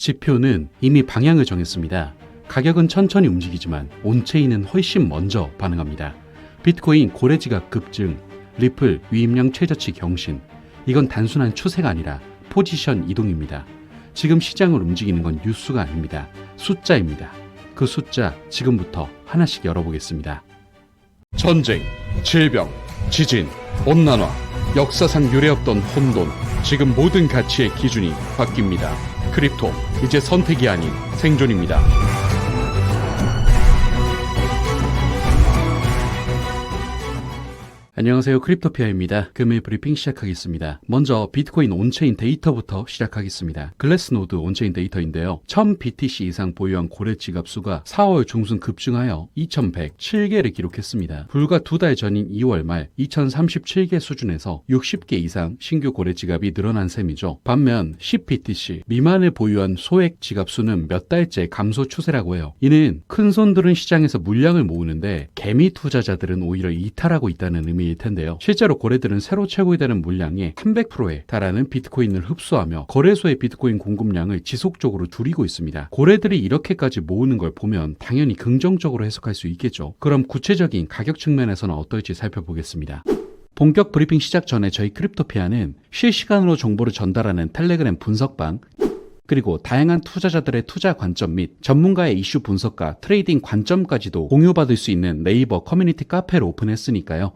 지표는 이미 방향을 정했습니다. 가격은 천천히 움직이지만 온체인은 훨씬 먼저 반응합니다. 비트코인 고래지갑 급증, 리플 유입량 최저치 경신. 이건 단순한 추세가 아니라 포지션 이동입니다. 지금 시장을 움직이는 건 뉴스가 아닙니다. 숫자입니다. 그 숫자 지금부터 하나씩 열어보겠습니다. 전쟁, 질병, 지진, 온난화, 역사상 유례없던 혼돈. 지금 모든 가치의 기준이 바뀝니다. 크립토, 이제 선택이 아닌 생존입니다. 안녕하세요. 크립토피아입니다. 금일 브리핑 시작하겠습니다. 먼저 비트코인 온체인 데이터부터 시작하겠습니다. 글래스노드 온체인 데이터인데요. 1000BTC 이상 보유한 고래 지갑 수가 4월 중순 급증하여 2107개를 기록했습니다. 불과 2달 전인 2월 말 2037개 수준에서 60개 이상 신규 고래 지갑이 늘어난 셈이죠. 반면 10BTC 미만을 보유한 소액 지갑 수는 몇 달째 감소 추세라고 해요. 이는 큰 손들은 시장에서 물량을 모으는데 개미 투자자들은 오히려 이탈하고 있다는 의미 일 텐데요. 실제로 고래들은 새로 채굴되는 물량의 300%에 달하는 비트코인을 흡수하며 거래소의 비트코인 공급량을 지속적으로 줄이고 있습니다. 고래들이 이렇게까지 모으는 걸 보면 당연히 긍정적으로 해석할 수 있겠죠. 그럼 구체적인 가격 측면에서는 어떨지 살펴보겠습니다. 본격 브리핑 시작 전에 저희 크립토피아는 실시간으로 정보를 전달하는 텔레그램 분석방, 그리고 다양한 투자자들의 투자 관점 및 전문가의 이슈 분석과 트레이딩 관점까지도 공유받을 수 있는 네이버 커뮤니티 카페를 오픈했으니까요.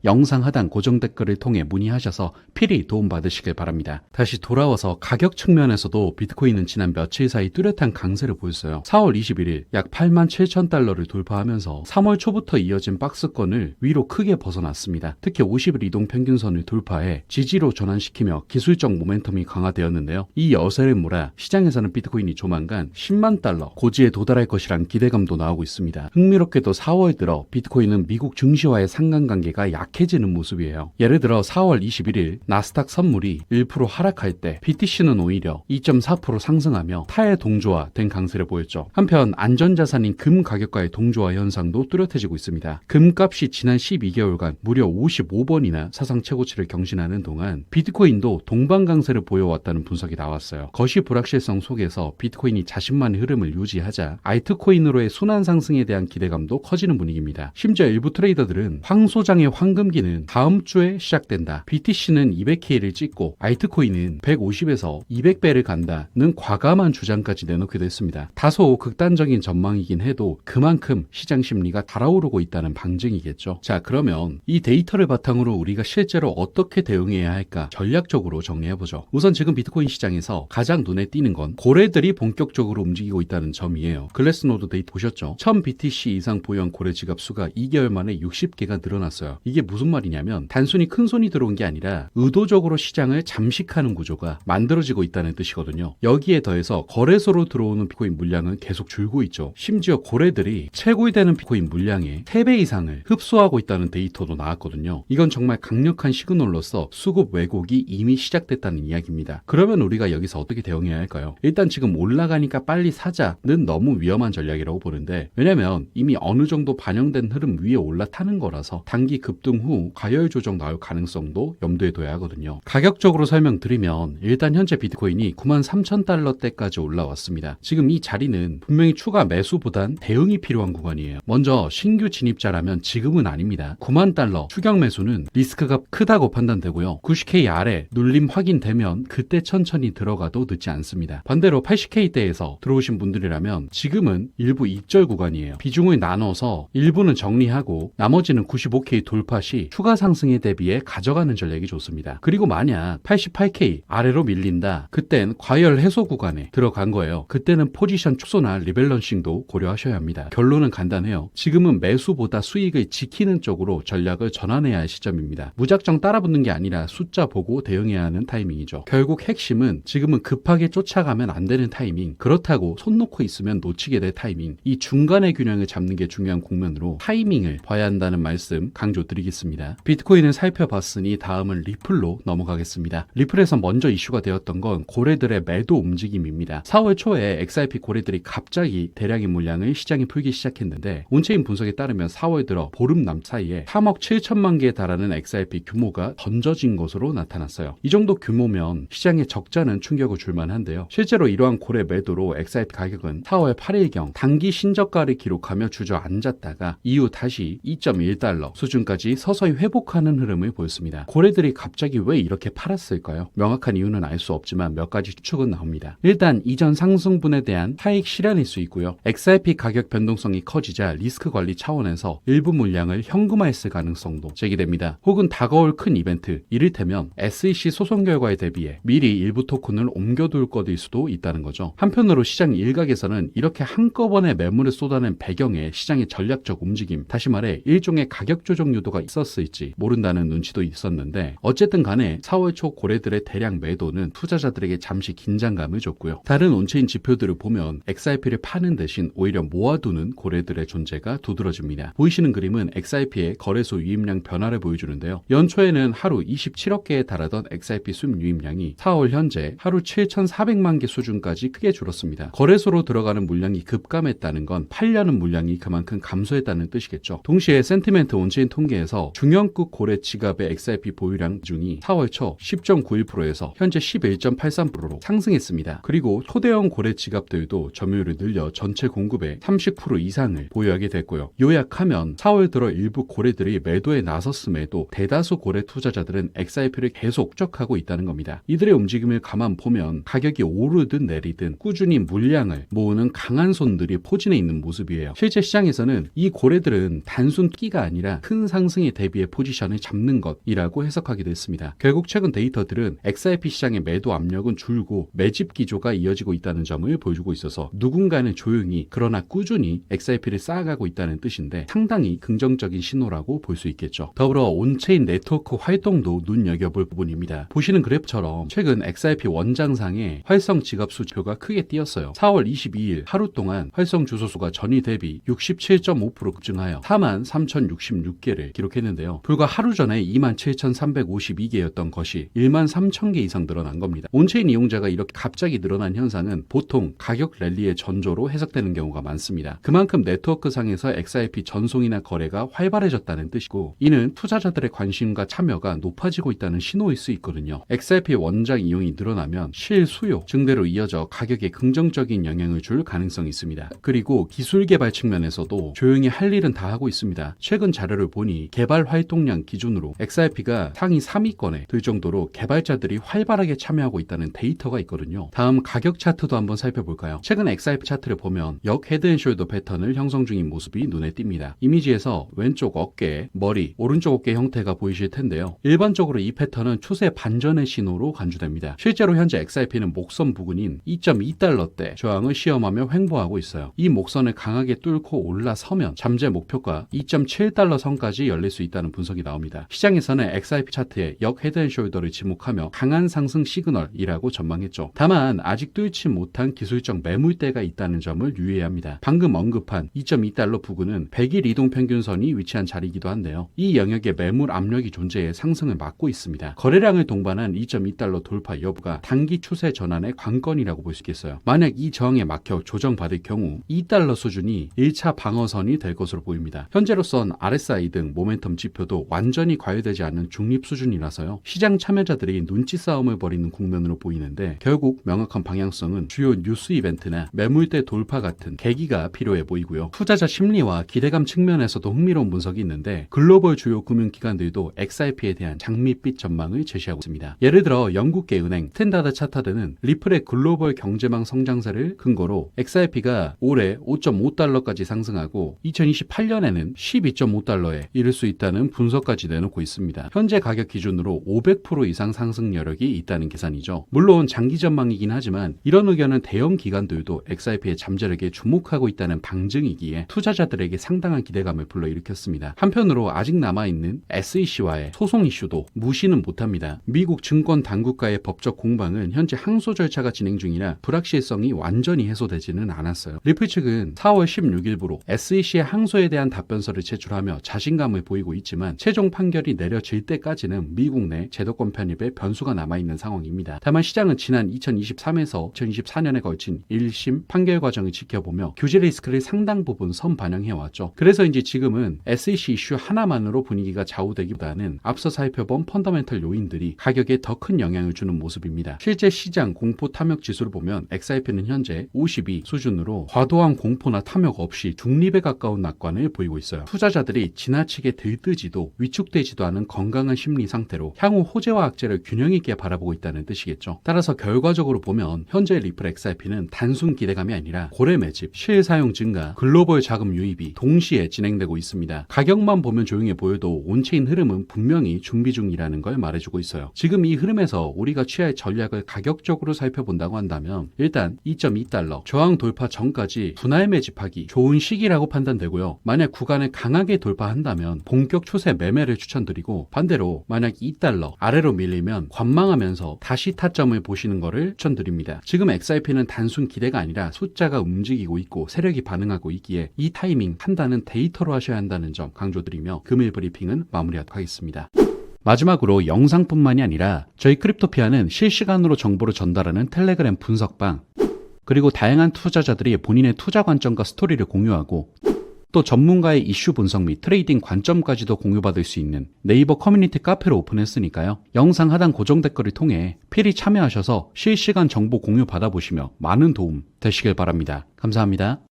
영상 하단 고정 댓글을 통해 문의하셔서 필히 도움받으시길 바랍니다. 다시 돌아와서 가격 측면에서도 비트코인은 지난 며칠 사이 뚜렷한 강세를 보였어요. 4월 21일 약 87,000달러를 돌파하면서 3월 초부터 이어진 박스권을 위로 크게 벗어났습니다. 특히 50일 이동 평균선을 돌파해 지지로 전환시키며 기술적 모멘텀이 강화되었는데요. 이 여세를 몰아 시장에서는 비트코인이 조만간 10만 달러 고지에 도달할 것이란 기대감도 나오고 있습니다. 흥미롭게도 4월 들어 비트코인은 미국 증시와의 상관관계가 약해지는 모습이에요. 예를 들어 4월 21일 나스닥 선물이 1% 하락할 때 BTC는 오히려 2.4% 상승하며 타의 동조화된 강세를 보였죠. 한편 안전자산인 금 가격과의 동조화 현상도 뚜렷해지고 있습니다. 금값이 지난 12개월간 무려 55번이나 사상 최고치를 경신하는 동안 비트코인도 동반 강세를 보여왔다는 분석이 나왔어요. 거시 불확실성 속에서 비트코인이 자신만의 흐름을 유지하자 알트코인으로의 순환 상승에 대한 기대감도 커지는 분위기입니다. 심지어 일부 트레이더들은 황 소장의 황금기는 다음 주에 시작된다. BTC는 200K를 찍고 알트코인은 150에서 200배를 간다는 과감한 주장까지 내놓기도 했습니다. 다소 극단적인 전망이긴 해도 그만큼 시장 심리가 달아오르고 있다는 방증이겠죠. 자, 그러면 이 데이터를 바탕으로 우리가 실제로 어떻게 대응해야 할까 전략적으로 정리해보죠. 우선 지금 비트코인 시장에서 가장 눈에 띄는 건 고래들이 본격적으로 움직이고 있다는 점이에요. 글래스노드 데이터 보셨죠? 1000BTC 이상 보유한 고래 지갑 수가 2개월 만에 60개가 늘어났어요. 이게 무슨 말이냐면 단순히 큰 손이 들어온 게 아니라 의도적으로 시장을 잠식하는 구조가 만들어지고 있다는 뜻이거든요. 여기에 더해서 거래소로 들어오는 비트코인 물량은 계속 줄고 있죠. 심지어 고래들이 채굴되는 비트코인 물량의 3배 이상을 흡수하고 있다는 데이터도 나왔거든요. 이건 정말 강력한 시그널로서 수급 왜곡이 이미 시작됐다는 이야기입니다. 그러면 우리가 여기서 어떻게 대응해야 할까요? 일단 지금 올라가니까 빨리 사자는 너무 위험한 전략이라고 보는데, 왜냐면 이미 어느 정도 반영된 흐름 위에 올라타는 거라서 단기 급등 후 과열 조정 나올 가능성도 염두에 둬야 하거든요. 가격적으로 설명드리면 일단 현재 비트코인이 93,000달러대까지 올라왔습니다. 지금 이 자리는 분명히 추가 매수보단 대응이 필요한 구간이에요. 먼저 신규 진입자라면 지금은 아닙니다. 9만 달러 추격 매수는 리스크가 크다고 판단되고요. 90K 아래 눌림 확인되면 그때 천천히 들어가도 늦지 않습니다. 반대로 80K대에서 들어오신 분들이라면 지금은 일부 익절 구간이에요. 비중을 나눠서 일부는 정리하고 나머지는 95K 돌파 시 추가 상승에 대비해 가져가는 전략이 좋습니다. 그리고 만약 88K 아래로 밀린다, 그땐 과열 해소 구간에 들어간 거예요. 그때는 포지션 축소나 리밸런싱도 고려하셔야 합니다. 결론은 간단해요. 지금은 매수보다 수익을 지키는 쪽으로 전략을 전환해야 할 시점입니다. 무작정 따라붙는 게 아니라 숫자 보고 대응해야 하는 타이밍이죠. 결국 핵심은 지금은 급하게 쫓아가면 안 되는 타이밍, 그렇다고 손 놓고 있으면 놓치게 될 타이밍, 이 중간의 균형을 잡는 게 중요한 국면으로 타이밍을 봐야 한다는 말씀 강조드리겠습니다. 했습니다. 비트코인을 살펴봤으니 다음은 리플로 넘어가겠습니다. 리플에서 먼저 이슈가 되었던 건 고래들의 매도 움직임입니다. 4월 초에 XRP 고래들이 갑자기 대량의 물량을 시장에 풀기 시작했는데 온체인 분석에 따르면 4월 들어 보름남 사이에 3억 7천만 개에 달하는 XRP 규모가 던져진 것으로 나타났어요. 이 정도 규모면 시장에 적잖은 충격을 줄만한데요. 실제로 이러한 고래 매도로 XRP 가격은 4월 8일경 단기 신저가를 기록하며 주저앉았다가 이후 다시 2.1달러 수준까지 서서히 회복하는 흐름을 보였습니다. 고래들이 갑자기 왜 이렇게 팔았을까요? 명확한 이유는 알 수 없지만 몇 가지 추측은 나옵니다. 일단 이전 상승분에 대한 차익 실현일 수 있고요. XRP 가격 변동성이 커지자 리스크 관리 차원에서 일부 물량을 현금화했을 가능성도 제기됩니다. 혹은 다가올 큰 이벤트, 이를테면 SEC 소송 결과에 대비해 미리 일부 토큰을 옮겨둘 것일 수도 있다는 거죠. 한편으로 시장 일각에서는 이렇게 한꺼번에 매물을 쏟아낸 배경에 시장의 전략적 움직임, 다시 말해 일종의 가격 조정 유도가 있었을지 모른다는 눈치도 있었는데 어쨌든 간에 4월 초 고래들의 대량 매도는 투자자들에게 잠시 긴장감을 줬고요. 다른 온체인 지표들을 보면 XRP를 파는 대신 오히려 모아두는 고래들의 존재가 두드러집니다. 보이시는 그림은 XRP의 거래소 유입량 변화를 보여주는데요. 연초에는 하루 27억 개에 달하던 XRP 수입 유입량이 4월 현재 하루 7,400만 개 수준까지 크게 줄었습니다. 거래소로 들어가는 물량이 급감했다는 건 팔려는 물량이 그만큼 감소했다는 뜻이겠죠. 동시에 센티멘트 온체인 통계에서 중형급 고래 지갑의 XRP 보유량 중이 4월 초 10.91%에서 현재 11.83%로 상승했습니다. 그리고 초대형 고래 지갑들도 점유율을 늘려 전체 공급의 30% 이상을 보유하게 됐고요. 요약하면 4월 들어 일부 고래들이 매도에 나섰음에도 대다수 고래 투자자들은 XRP를 계속 추적하고 있다는 겁니다. 이들의 움직임을 가만 보면 가격이 오르든 내리든 꾸준히 물량을 모으는 강한 손들이 포진해 있는 모습이에요. 실제 시장에서는 이 고래들은 단순 끼가 아니라 큰 상승에 대비해 포지션을 잡는 것이라고 해석하기도 했습니다. 결국 최근 데이터들은 XRP 시장의 매도 압력은 줄고 매집 기조가 이어지고 있다는 점을 보여주고 있어서 누군가는 조용히 그러나 꾸준히 XRP를 쌓아가고 있다는 뜻인데 상당히 긍정적인 신호라고 볼 수 있겠죠. 더불어 온체인 네트워크 활동도 눈여겨볼 부분입니다. 보시는 그래프처럼 최근 XRP 원장상에 활성 지갑 수표가 크게 뛰었어요. 4월 22일 하루 동안 활성 주소수가 전일 대비 67.5% 급증하여 43,066개를 기록했는데요. 불과 하루 전에 27,352개였던 것이 13,000개 이상 늘어난 겁니다. 온체인 이용자가 이렇게 갑자기 늘어난 현상은 보통 가격 랠리의 전조로 해석되는 경우가 많습니다. 그만큼 네트워크 상에서 XRP 전송이나 거래가 활발해졌다는 뜻이고 이는 투자자들의 관심과 참여가 높아지고 있다는 신호일 수 있거든요. XRP 원장 이용이 늘어나면 실수요 증대로 이어져 가격에 긍정적인 영향을 줄 가능성이 있습니다. 그리고 기술 개발 측면에서도 조용히 할 일은 다 하고 있습니다. 최근 자료를 보니 개발 활동량 기준으로 XRP가 상위 3위권에 들 정도로 개발자들이 활발하게 참여하고 있다는 데이터가 있거든요. 다음 가격 차트도 한번 살펴볼까요? 최근 XRP 차트를 보면 역 헤드앤숄더 패턴을 형성 중인 모습이 눈에 띕니다. 이미지에서 왼쪽 어깨, 머리, 오른쪽 어깨 형태가 보이실 텐데요. 일반적으로 이 패턴은 추세 반전의 신호로 간주됩니다. 실제로 현재 XRP는 목선 부근인 2.2달러대 저항을 시험하며 횡보하고 있어요. 이 목선을 강하게 뚫고 올라서면 잠재 목표가 2.7달러 선까지 열릴 수 있다는 분석이 나옵니다. 시장에서는 XRP 차트에 역 헤드앤숄더를 지목하며 강한 상승 시그널이라고 전망했죠. 다만 아직 뚫지 못한 기술적 매물대가 있다는 점을 유의해야 합니다. 방금 언급한 2.2달러 부근은 100일 이동평균선이 위치한 자리이기도 한데요. 이 영역에 매물 압력이 존재해 상승을 막고 있습니다. 거래량을 동반한 2.2달러 돌파 여부가 단기 추세 전환의 관건이라고 볼 수 있겠어요. 만약 이 저항에 막혀 조정받을 경우 2달러 수준이 1차 방어선이 될 것으로 보입니다. 현재로선 RSI 등 모멘텀 지표도 완전히 과열되지 않는 중립 수준이라서요. 시장 참여자들이 눈치 싸움을 벌이는 국면으로 보이는데 결국 명확한 방향성은 주요 뉴스 이벤트나 매물대 돌파 같은 계기가 필요해 보이고요. 투자자 심리와 기대감 측면에서도 흥미로운 분석이 있는데 글로벌 주요 금융기관들도 XRP에 대한 장밋빛 전망을 제시하고 있습니다. 예를 들어 영국계 은행 스탠다드 차타드는 리플의 글로벌 경제망 성장세를 근거로 XRP가 올해 5.5달러까지 상승하고 2028년에는 12.5달러에 이를 수 있다는 분석까지 내놓고 있습니다. 현재 가격 기준으로 500% 이상 상승 여력이 있다는 계산이죠. 물론 장기 전망이긴 하지만 이런 의견은 대형 기관들도 XRP의 잠재력에 주목하고 있다는 방증이기에 투자자들에게 상당한 기대감을 불러일으켰습니다. 한편으로 아직 남아있는 SEC와의 소송 이슈도 무시는 못합니다. 미국 증권 당국과의 법적 공방은 현재 항소 절차가 진행 중이라 불확실성이 완전히 해소되지는 않았어요. 리플 측은 4월 16일부로 SEC의 항소에 대한 답변서를 제출하며 자신감을 보이고 보이고 있지만 최종 판결이 내려질 때까지는 미국 내 제도권 편입에 변수가 남아있는 상황입니다. 다만 시장은 지난 2023에서 2024년에 걸친 1심 판결 과정을 지켜보며 규제 리스크를 상당 부분 선반영해왔죠. 그래서인지 지금은 SEC 이슈 하나만으로 분위기가 좌우되기보다는 앞서 살펴본 펀더멘털 요인들이 가격에 더 큰 영향을 주는 모습입니다. 실제 시장 공포 탐욕 지수를 보면 XRP는 현재 52 수준으로 과도한 공포나 탐욕 없이 중립에 가까운 낙관을 보이고 있어요. 투자자들이 지나치게 들뜨지도 위축되지도 않은 건강한 심리 상태로 향후 호재와 악재를 균형 있게 바라보고 있다는 뜻이겠죠. 따라서 결과적으로 보면 현재 리플 XRP는 단순 기대감이 아니라 고래 매집, 실사용 증가, 글로벌 자금 유입이 동시에 진행되고 있습니다. 가격만 보면 조용해 보여도 온체인 흐름은 분명히 준비 중이라는 걸 말해주고 있어요. 지금 이 흐름에서 우리가 취할 전략을 가격적으로 살펴본다고 한다면 일단 2.2달러 저항 돌파 전까지 분할 매집하기 좋은 시기라고 판단되고요. 만약 구간을 강하게 돌파한다면 본격 초세 매매를 추천드리고 반대로 만약 2달러 아래로 밀리면 관망하면서 다시 타점을 보시는 것을 추천드립니다. 지금 XRP는 단순 기대가 아니라 숫자가 움직이고 있고 세력이 반응하고 있기에 이 타이밍 판단은 데이터로 하셔야 한다는 점 강조드리며 금일 브리핑은 마무리하도록 하겠습니다. 마지막으로 영상뿐만이 아니라 저희 크립토피아는 실시간으로 정보를 전달하는 텔레그램 분석방, 그리고 다양한 투자자들이 본인의 투자 관점과 스토리를 공유하고 또 전문가의 이슈 분석 및 트레이딩 관점까지도 공유받을 수 있는 네이버 커뮤니티 카페를 오픈했으니까요. 영상 하단 고정 댓글을 통해 필히 참여하셔서 실시간 정보 공유 받아보시며 많은 도움 되시길 바랍니다. 감사합니다.